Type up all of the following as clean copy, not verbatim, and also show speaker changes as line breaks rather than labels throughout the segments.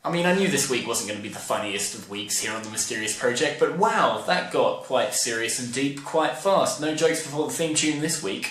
I mean, I knew this week wasn't going to be the funniest of weeks here on the Mysterious Project, but wow, that got quite serious and deep quite fast. No jokes before the theme tune this week.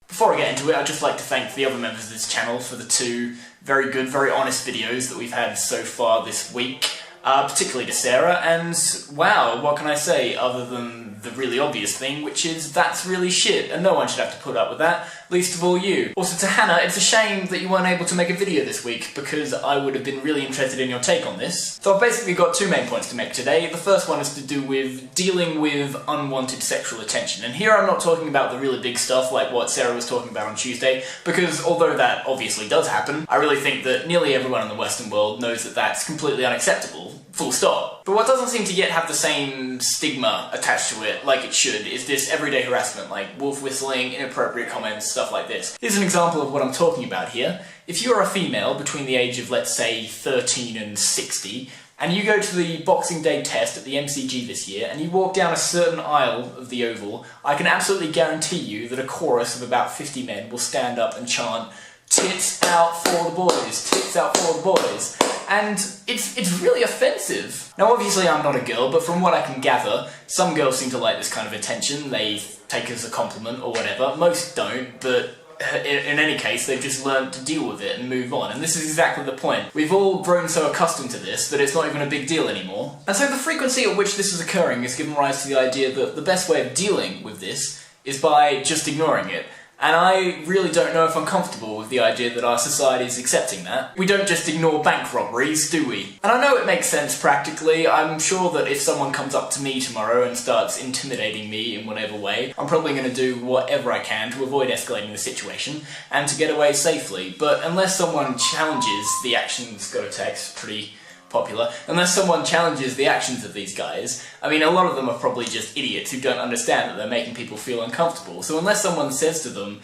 Before I get into it, I'd just like to thank the other members of this channel for the 2 very good, very honest videos that we've had so far this week. Particularly to Sarah, and wow, what can I say other than the really obvious thing, which is that's really shit, and no one should have to put up with that, least of all you. Also to Hannah, it's a shame that you weren't able to make a video this week, because I would have been really interested in your take on this. So I've basically got 2 main points to make today. The first one is to do with dealing with unwanted sexual attention, and here I'm not talking about the really big stuff like what Sarah was talking about on Tuesday, because although that obviously does happen, I really think that nearly everyone in the Western world knows that that's completely unacceptable. Full stop. But what doesn't seem to yet have the same stigma attached to it like it should is this everyday harassment, like wolf whistling, inappropriate comments, stuff like this. Here's an example of what I'm talking about here. If you are a female between the age of, let's say, 13 and 60, and you go to the Boxing Day test at the MCG this year, and you walk down a certain aisle of the Oval, I can absolutely guarantee you that a chorus of about 50 men will stand up and chant, "Tits out for the boys, tits out for the boys." And it's really offensive. Now obviously I'm not a girl, but from what I can gather, some girls seem to like this kind of attention. They take it as a compliment or whatever. Most don't, but in any case, they've just learned to deal with it and move on. And this is exactly the point. We've all grown so accustomed to this that it's not even a big deal anymore. And so the frequency at which this is occurring has given rise to the idea that the best way of dealing with this is by just ignoring it. And I really don't know if I'm comfortable with the idea that our society is accepting that. We don't just ignore bank robberies, do we? And I know it makes sense practically. I'm sure that if someone comes up to me tomorrow and starts intimidating me in whatever way, I'm probably going to do whatever I can to avoid escalating the situation and to get away safely. But unless someone challenges the actions, got a text, pretty popular, unless someone challenges the actions of these guys, I mean, a lot of them are probably just idiots who don't understand that they're making people feel uncomfortable. So unless someone says to them,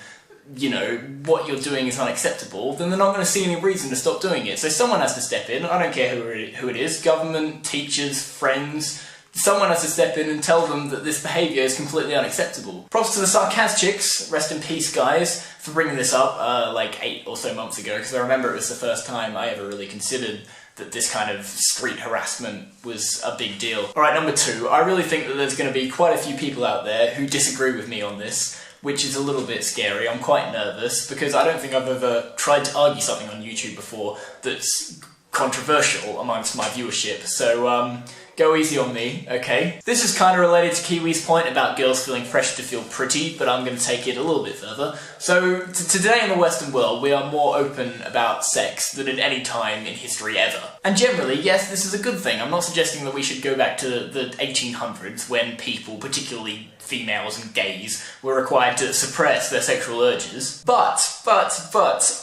you know, what you're doing is unacceptable, then they're not going to see any reason to stop doing it. So someone has to step in. I don't care who it is, government, teachers, friends. Someone has to step in and tell them that this behaviour is completely unacceptable. Props to the sarcasm chicks, rest in peace guys, for bringing this up like 8 or so months ago, because I remember it was the first time I ever really considered that this kind of street harassment was a big deal. Alright, number 2, I really think that there's going to be quite a few people out there who disagree with me on this, which is a little bit scary. I'm quite nervous, because I don't think I've ever tried to argue something on YouTube before that's controversial amongst my viewership, so go easy on me, okay? This is kind of related to Kiwi's point about girls feeling pressure to feel pretty, but I'm going to take it a little bit further. So, today in the Western world, we are more open about sex than at any time in history ever. And generally, yes, this is a good thing. I'm not suggesting that we should go back to the 1800s when people, particularly females and gays, were required to suppress their sexual urges. But,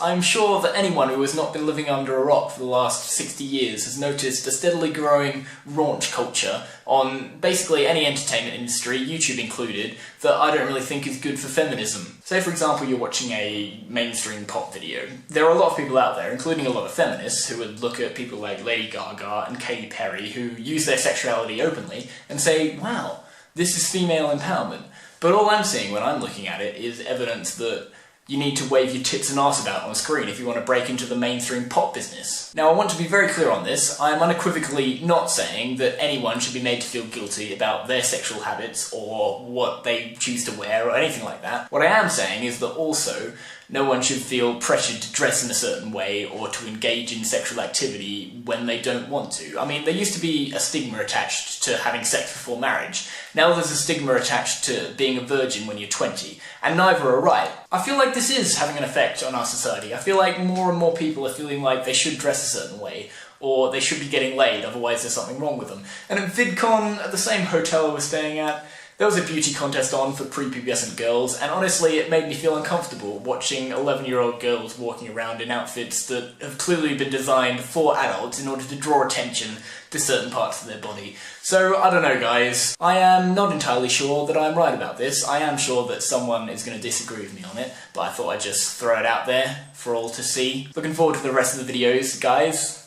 I'm sure that anyone who has not been living under a rock for the last 60 years has noticed a steadily growing raunch culture on basically any entertainment industry, YouTube included, that I don't really think is good for feminism. Say for example you're watching a mainstream pop video. There are a lot of people out there, including a lot of feminists, who would look at people like Lady Gaga and Katy Perry who use their sexuality openly and say, wow, this is female empowerment. But all I'm seeing when I'm looking at it is evidence that you need to wave your tits and arse about on a screen if you want to break into the mainstream pop business. Now I want to be very clear on this. I am unequivocally not saying that anyone should be made to feel guilty about their sexual habits or what they choose to wear or anything like that. What I am saying is that also no one should feel pressured to dress in a certain way or to engage in sexual activity when they don't want to. I mean, there used to be a stigma attached to having sex before marriage. Now there's a stigma attached to being a virgin when you're 20, and neither are right. I feel like this is having an effect on our society. I feel like more and more people are feeling like they should dress a certain way, or they should be getting laid, otherwise there's something wrong with them. And at VidCon, at the same hotel I was staying at, there was a beauty contest on for prepubescent girls, and honestly it made me feel uncomfortable watching 11-year-old girls walking around in outfits that have clearly been designed for adults in order to draw attention to certain parts of their body. So, I don't know guys, I am not entirely sure that I'm right about this. I am sure that someone is going to disagree with me on it, but I thought I'd just throw it out there for all to see. Looking forward to the rest of the videos, guys.